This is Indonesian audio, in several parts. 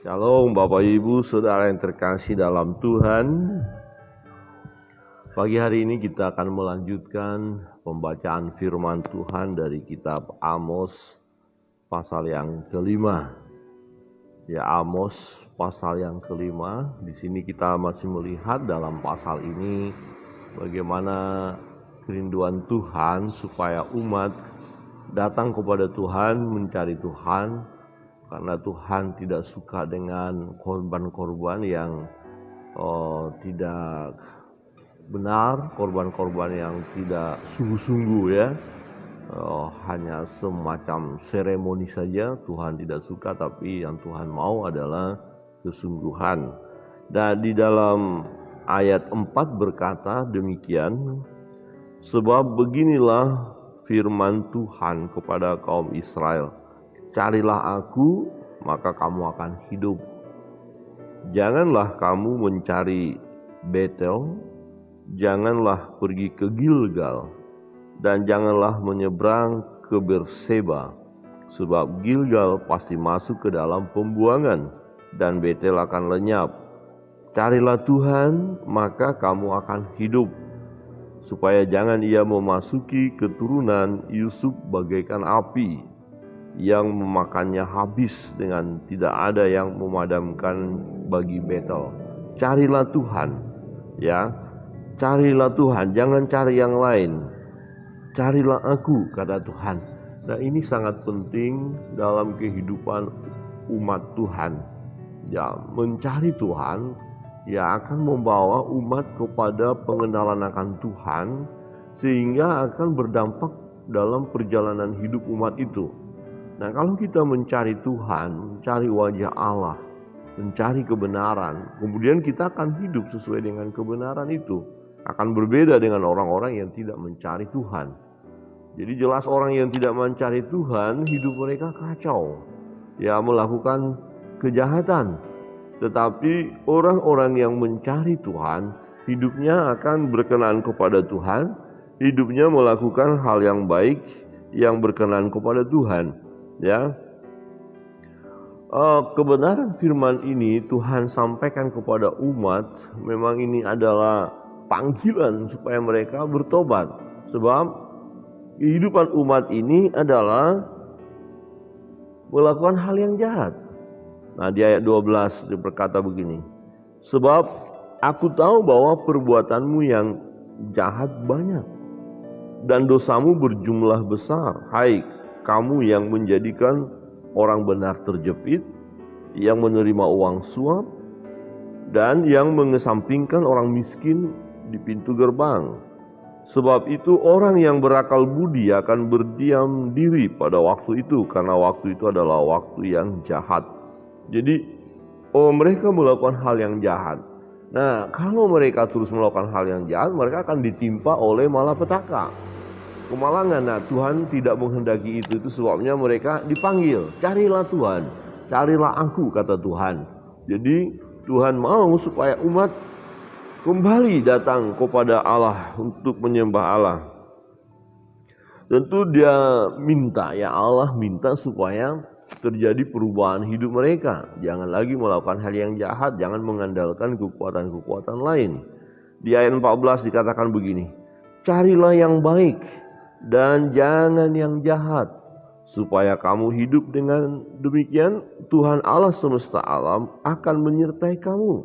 Shalom Bapak Ibu Saudara yang terkasih dalam Tuhan. Pagi hari ini kita akan melanjutkan pembacaan firman Tuhan dari kitab Amos pasal yang kelima. Ya, Amos pasal yang kelima. Di sini kita masih melihat dalam pasal ini bagaimana kerinduan Tuhan supaya umat datang kepada Tuhan, mencari Tuhan. Karena Tuhan tidak suka dengan korban-korban yang tidak benar, korban-korban yang tidak sungguh-sungguh ya. Hanya semacam seremoni saja Tuhan tidak suka, tapi yang Tuhan mau adalah kesungguhan. Dan di dalam ayat 4 berkata demikian, sebab beginilah firman Tuhan kepada kaum Israel, carilah aku, maka kamu akan hidup. Janganlah kamu mencari Betel, janganlah pergi ke Gilgal, dan janganlah menyeberang ke Berseba, sebab Gilgal pasti masuk ke dalam pembuangan, dan Betel akan lenyap. Carilah Tuhan, maka kamu akan hidup, supaya jangan ia memasuki keturunan Yusuf bagaikan api, yang memakannya habis dengan tidak ada yang memadamkan bagi Betel. Carilah Tuhan, ya, carilah Tuhan, jangan cari yang lain. Carilah aku, kata Tuhan. Nah, ini sangat penting dalam kehidupan umat Tuhan. Ya, mencari Tuhan ya akan membawa umat kepada pengenalan akan Tuhan, sehingga akan berdampak dalam perjalanan hidup umat itu. Nah, kalau kita mencari Tuhan, mencari wajah Allah, mencari kebenaran, kemudian kita akan hidup sesuai dengan kebenaran itu. Akan berbeda dengan orang-orang yang tidak mencari Tuhan. Jadi jelas orang yang tidak mencari Tuhan, hidup mereka kacau. Ya, melakukan kejahatan. Tetapi orang-orang yang mencari Tuhan, hidupnya akan berkenan kepada Tuhan, hidupnya melakukan hal yang baik yang berkenan kepada Tuhan. Ya, kebenaran firman ini Tuhan sampaikan kepada umat. Memang ini adalah panggilan supaya mereka bertobat, sebab kehidupan umat ini adalah melakukan hal yang jahat. Nah, di ayat 12 berkata begini, sebab aku tahu bahwa perbuatanmu yang jahat banyak dan dosamu berjumlah besar, hai kamu yang menjadikan orang benar terjepit, yang menerima uang suap, dan yang mengesampingkan orang miskin di pintu gerbang. Sebab itu orang yang berakal budi akan berdiam diri pada waktu itu, karena waktu itu adalah waktu yang jahat. Jadi mereka melakukan hal yang jahat. Nah, kalau mereka terus melakukan hal yang jahat, mereka akan ditimpa oleh malapetaka, kemalangan. Nah, Tuhan tidak menghendaki itu sebabnya mereka dipanggil, carilah Tuhan, carilah aku, kata Tuhan. Jadi Tuhan mau supaya umat kembali datang kepada Allah untuk menyembah Allah. Tentu dia minta, ya Allah minta supaya terjadi perubahan hidup mereka. Jangan lagi melakukan hal yang jahat, jangan mengandalkan kekuatan-kekuatan lain. Di ayat 14 dikatakan begini, carilah yang baik dan jangan yang jahat, supaya kamu hidup. Dengan demikian Tuhan Allah semesta alam akan menyertai kamu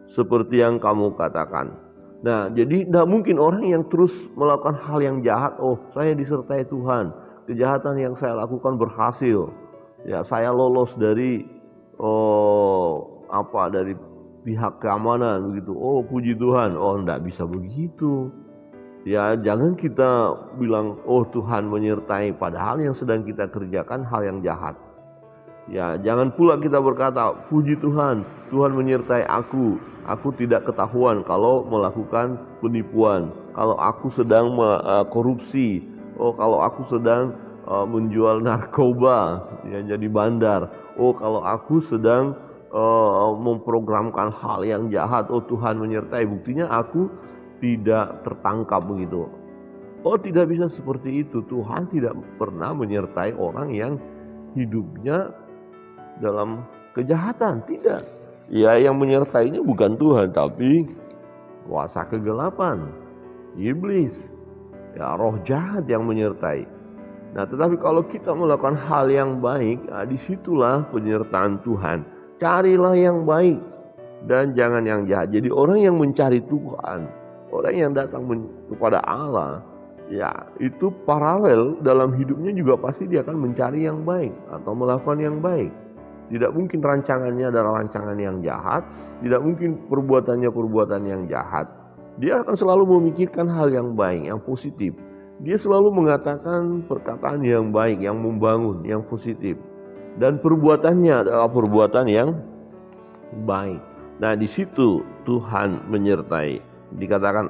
seperti yang kamu katakan. Nah, jadi tidak mungkin orang yang terus melakukan hal yang jahat, oh saya disertai Tuhan, kejahatan yang saya lakukan berhasil, ya saya lolos dari dari pihak keamanan begitu, oh puji Tuhan. Oh, tidak bisa begitu. Ya, jangan kita bilang, oh Tuhan menyertai, padahal yang sedang kita kerjakan hal yang jahat. Ya, jangan pula kita berkata, puji Tuhan, Tuhan menyertai aku tidak ketahuan kalau melakukan penipuan, kalau aku sedang korupsi, oh kalau aku sedang menjual narkoba, ya jadi bandar, oh kalau aku sedang memprogramkan hal yang jahat, oh Tuhan menyertai, buktinya aku tidak tertangkap begitu. Oh, tidak bisa seperti itu. Tuhan tidak pernah menyertai orang yang hidupnya dalam kejahatan, tidak. Ya, yang menyertainya bukan Tuhan, tapi kuasa kegelapan, iblis, ya roh jahat yang menyertai. Nah, tetapi kalau kita melakukan hal yang baik, disitulah penyertaan Tuhan. Carilah yang baik dan jangan yang jahat. Jadi orang yang mencari Tuhan, orang yang datang kepada Allah, ya itu paralel dalam hidupnya juga pasti dia akan mencari yang baik atau melakukan yang baik. Tidak mungkin rancangannya adalah rancangan yang jahat, tidak mungkin perbuatannya perbuatan yang jahat. Dia akan selalu memikirkan hal yang baik, yang positif. Dia selalu mengatakan perkataan yang baik, yang membangun, yang positif. Dan perbuatannya adalah perbuatan yang baik. Nah, di situ Tuhan menyertai. Dikatakan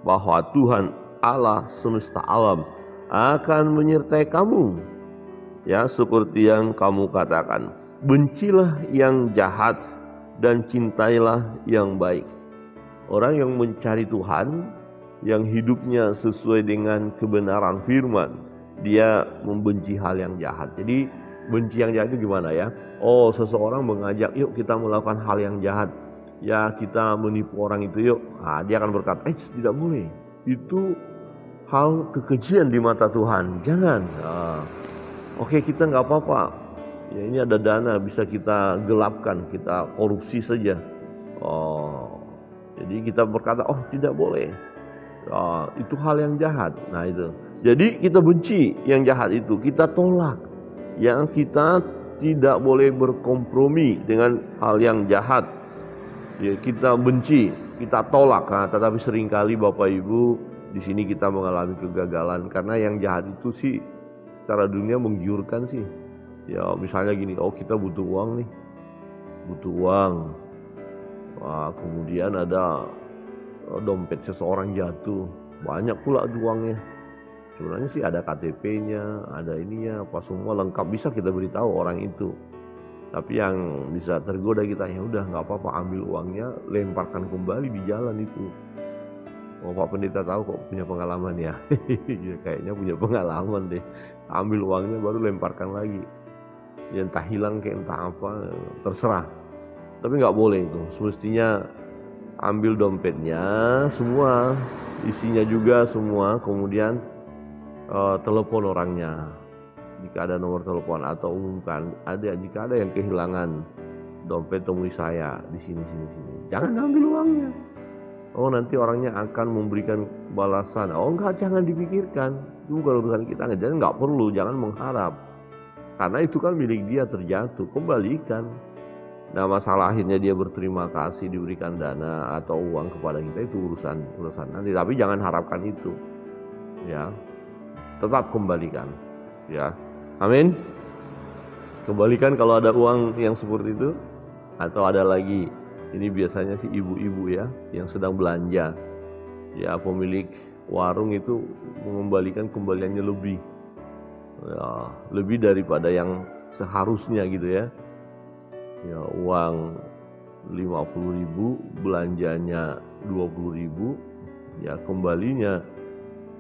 bahwa Tuhan Allah semesta alam akan menyertai kamu. Ya, seperti yang kamu katakan. Bencilah yang jahat dan cintailah yang baik. Orang yang mencari Tuhan, yang hidupnya sesuai dengan kebenaran firman, dia membenci hal yang jahat. Jadi benci yang jahat itu gimana ya? Oh, seseorang mengajak, yuk kita melakukan hal yang jahat. Ya, kita menipu orang itu yuk. Nah, dia akan berkata, tidak boleh. Itu hal kekejian di mata Tuhan. Jangan. Oke, kita nggak apa-apa. Ya, ini ada dana bisa kita gelapkan, kita korupsi saja. Jadi kita berkata, tidak boleh. Itu hal yang jahat. Nah itu. Jadi kita benci yang jahat itu, kita tolak. Yang kita tidak boleh berkompromi dengan hal yang jahat. Ya, kita benci, kita tolak. Nah, tetapi seringkali Bapak Ibu di sini kita mengalami kegagalan karena yang jahat itu sih secara dunia menggiurkan sih. Ya misalnya gini, kita butuh uang nih, butuh uang. Kemudian ada dompet seseorang jatuh, banyak pula uangnya. Sebenarnya sih ada KTP-nya, ada ininya, apa semua lengkap bisa kita beritahu orang itu. Tapi yang bisa tergoda kita, ya udah nggak apa-apa, ambil uangnya, lemparkan kembali di jalan itu. Pak Pendeta tahu kok punya pengalaman ya, kayaknya punya pengalaman deh. Ambil uangnya baru lemparkan lagi. Ya entah hilang kayak entah apa, terserah. Tapi nggak boleh itu, semestinya ambil dompetnya semua, isinya juga semua, kemudian telepon orangnya jika ada nomor telepon, atau umumkan jika ada yang kehilangan dompet, temui saya di sini. Jangan ambil uangnya. Nanti orangnya akan memberikan balasan. Enggak, jangan dipikirkan. Itu bukan urusan kita. Jadi nggak perlu, jangan mengharap. Karena itu kan milik dia, terjatuh, kembalikan. Nah, masalah akhirnya dia berterima kasih diberikan dana atau uang kepada kita, itu urusan nanti. Tapi jangan harapkan itu. Ya. Tetap kembalikan. Ya. Amin. Kembalikan kalau ada uang yang seperti itu. Atau ada lagi, ini biasanya sih ibu-ibu ya yang sedang belanja. Ya, pemilik warung itu mengembalikan kembaliannya lebih. Ya, lebih daripada yang seharusnya gitu ya. Ya, uang 50.000, belanjanya 20.000, ya kembalinya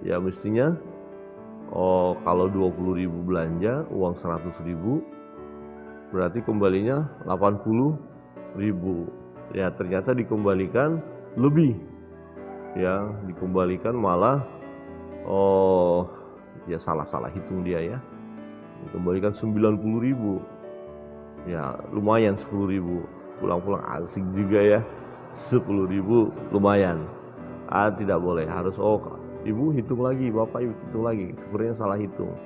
ya mestinya kalau 20.000 belanja, uang 100.000, berarti kembalinya 80.000. Ya, ternyata dikembalikan lebih. Ya, dikembalikan malah ya salah hitung dia ya. Dikembalikan 90.000. Ya, lumayan 10.000. Pulang-pulang asik juga ya. 10.000 lumayan. Tidak boleh, harus ibu hitung lagi, bapak ibu hitung lagi. Sebenarnya salah hitung.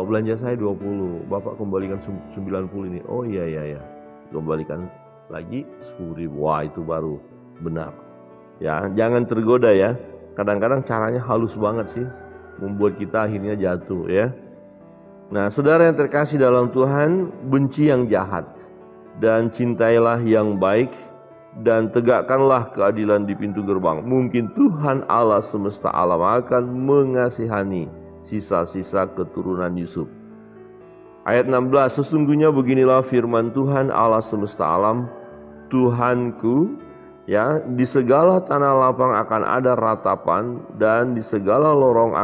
Belanja saya 20, bapak kembalikan 90 ini. Iya. Kembalikan lagi 10.000. Wah, itu baru benar. Ya, jangan tergoda ya. Kadang-kadang caranya halus banget sih, membuat kita akhirnya jatuh ya. Nah, saudara yang terkasih dalam Tuhan, benci yang jahat dan cintailah yang baik, dan tegakkanlah keadilan di pintu gerbang. Mungkin Tuhan Allah semesta alam akan mengasihani sisa-sisa keturunan Yusuf. Ayat 16, sesungguhnya beginilah firman Tuhan Allah semesta alam, Tuhanku, ya, di segala tanah lapang akan ada ratapan, dan di segala lorong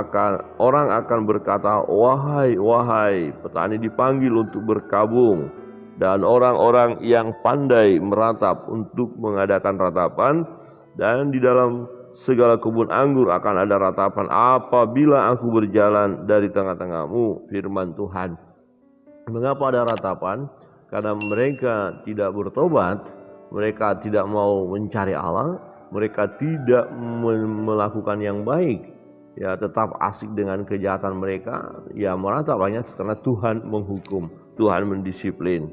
orang akan berkata, wahai, petani dipanggil untuk berkabung, dan orang-orang yang pandai meratap untuk mengadakan ratapan, dan di dalam segala kebun anggur akan ada ratapan apabila aku berjalan dari tengah-tengahmu, firman Tuhan. Mengapa ada ratapan? Karena mereka tidak bertobat, mereka tidak mau mencari Allah, mereka tidak melakukan yang baik, ya tetap asik dengan kejahatan mereka, ya meratap hanya karena Tuhan menghukum, Tuhan mendisiplin.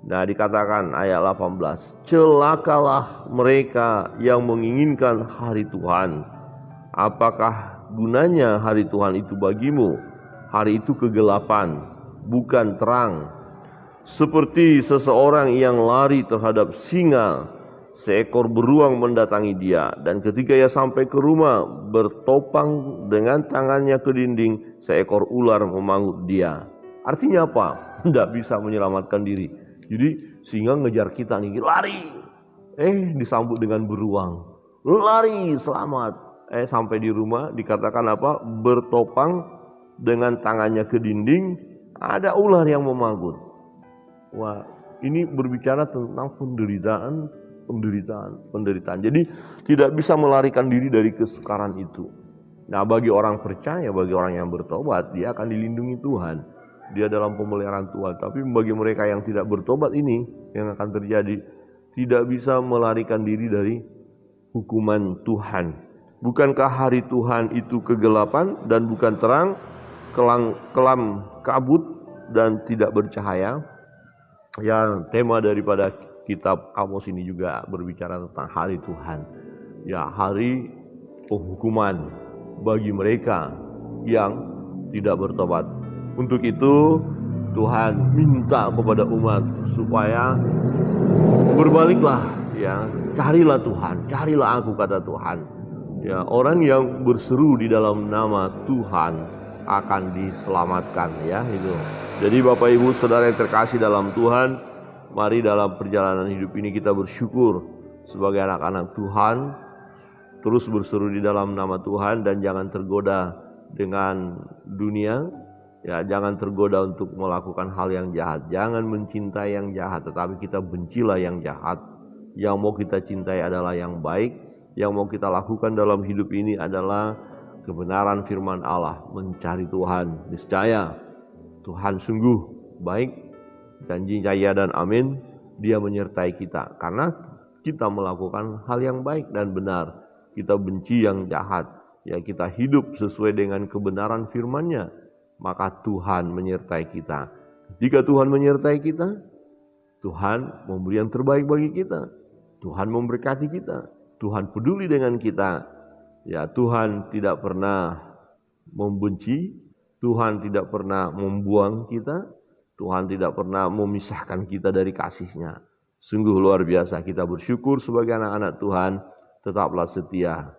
Nah, dikatakan ayat 18, celakalah mereka yang menginginkan hari Tuhan. Apakah gunanya hari Tuhan itu bagimu? Hari itu kegelapan, bukan terang. Seperti seseorang yang lari terhadap singa, seekor beruang mendatangi dia, dan ketika ia sampai ke rumah, bertopang dengan tangannya ke dinding, seekor ular memangut dia. Artinya apa? Tidak bisa menyelamatkan diri. Jadi singa ngejar kita nih, lari, disambut dengan beruang, lari selamat, sampai di rumah dikatakan apa? Bertopang dengan tangannya ke dinding, ada ular yang memangut. Wah, ini berbicara tentang penderitaan. Jadi tidak bisa melarikan diri dari kesukaran itu. Nah, bagi orang percaya, bagi orang yang bertobat, dia akan dilindungi Tuhan. Dia dalam pemeliharaan Tuhan. Tapi bagi mereka yang tidak bertobat ini, yang akan terjadi, tidak bisa melarikan diri dari hukuman Tuhan. Bukankah hari Tuhan itu kegelapan dan bukan terang, kelam kabut dan tidak bercahaya? Ya, tema daripada kitab Amos ini juga berbicara tentang hari Tuhan. Ya, hari penghukuman bagi mereka yang tidak bertobat. Untuk itu Tuhan minta kepada umat supaya berbaliklah, ya, carilah Tuhan, carilah aku, kata Tuhan. Ya, orang yang berseru di dalam nama Tuhan akan diselamatkan, ya, itu. Jadi Bapak Ibu Saudara yang terkasih dalam Tuhan, mari dalam perjalanan hidup ini kita bersyukur sebagai anak-anak Tuhan, terus berseru di dalam nama Tuhan dan jangan tergoda dengan dunia, ya, jangan tergoda untuk melakukan hal yang jahat, jangan mencintai yang jahat, tetapi kita bencilah yang jahat. Yang mau kita cintai adalah yang baik, yang mau kita lakukan dalam hidup ini adalah kebenaran firman Allah, mencari Tuhan. Niscaya Tuhan sungguh baik, janjinya ya dan amin, Dia menyertai kita karena kita melakukan hal yang baik dan benar. Kita benci yang jahat, ya, kita hidup sesuai dengan kebenaran firman-Nya, maka Tuhan menyertai kita. Jika Tuhan menyertai kita, Tuhan memberi yang terbaik bagi kita, Tuhan memberkati kita, Tuhan peduli dengan kita. Ya, Tuhan tidak pernah membenci, Tuhan tidak pernah membuang kita, Tuhan tidak pernah memisahkan kita dari kasih-Nya. Sungguh luar biasa, kita bersyukur sebagai anak-anak Tuhan, tetaplah setia.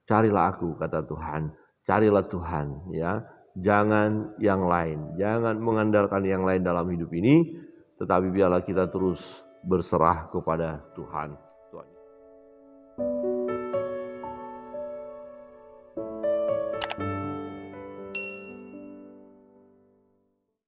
Carilah aku, kata Tuhan, carilah Tuhan, ya. Jangan yang lain, jangan mengandalkan yang lain dalam hidup ini, tetapi biarlah kita terus berserah kepada Tuhan.